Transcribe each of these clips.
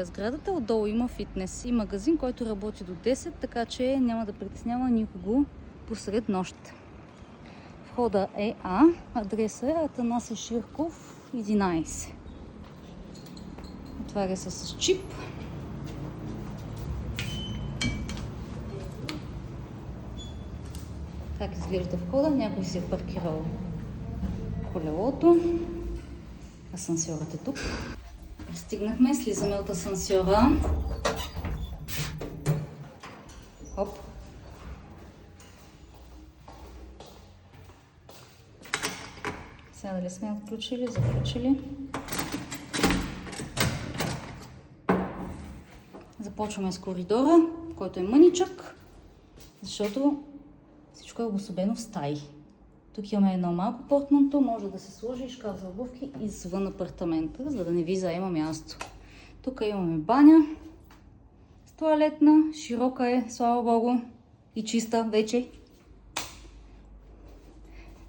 Сградата отдолу има фитнес и магазин, който работи до 10, така че няма да притеснява никого посред нощ. Входа е А, адреса е Атанаси Ширков, 11. Отваря се с чип. Как изглежда входа? Някой си е паркирал колелото. Асансьорът е тук. Стигнахме, слизаме от асансьора. Хоп. Сега дали сме отключили, заключили. Започваме с коридора, който е мъничък, защото всичко е обособено в стаи. Тук имаме едно малко портманто, може да се сложи шкаф за обувки извън апартамента, за да не ви заема място. Тук имаме баня с тоалетна, широка е, слава богу, и чиста вече.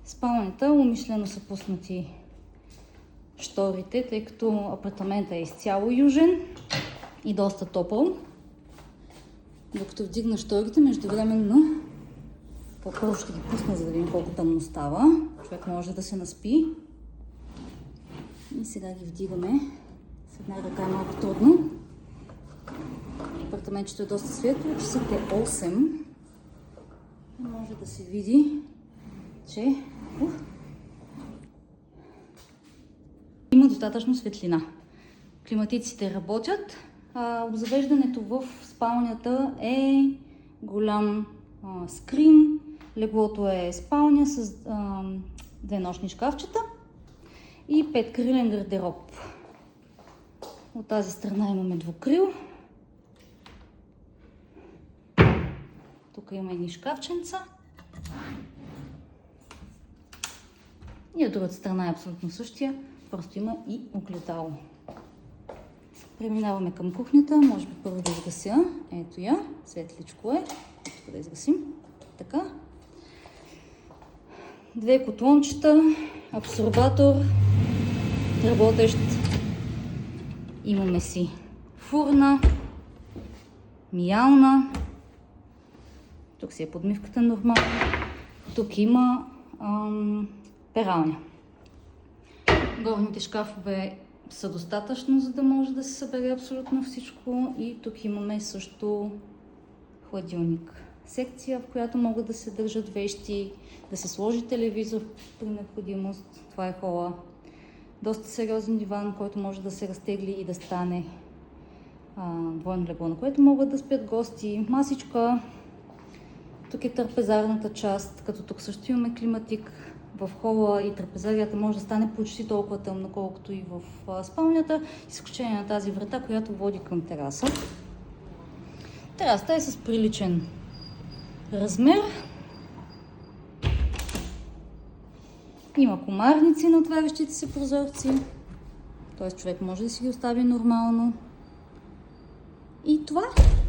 Спалнята умишлено са пуснати шторите, тъй като апартаментът е изцяло южен и доста топъл. Докато вдигна шторите, междувременно по-първо ще ги пусна, за да видим колко тъмно става. Човек може да се наспи. И сега ги вдигаме. С една ръка е малко трудно. Апартаментчето е доста светло. Часът е 8. Може да се види, че има достатъчно светлина. Климатиците работят. Обзавеждането в спалнята е голям скрин. Леглото е спалня с 2 нощни шкафчета и 5-крилен гардероб. От тази страна имаме двукрил. Тук има едни шкафченца. И от другата страна е абсолютно същия, просто има и огледало. Преминаваме към кухнята, може би първо да изгася. Ето я, светличко е. Тук да изгасим. Така. 2 котлончета, абсорбатор, работещ. Имаме си фурна, миялна. Тук си е подмивката нормално. Тук има пералня. Горните шкафове са достатъчно, за да може да се събере абсолютно всичко. И тук имаме също хладилник. Секция, в която могат да се държат вещи, да се сложи телевизор при необходимост. Това е хола. Доста сериозен диван, който може да се разтегли и да стане двойно легло, на което могат да спят гости. Масичка. Тук е трапезарната част, като тук също имаме климатик. В хола и трапезарията може да стане почти толкова тъмно, колкото и в спалнята, изключение на тази врата, която води към тераса. Терасата е с приличен размер. Има комарници на отварящите се прозорци, т.е. човек може да си ги остави нормално. И това е.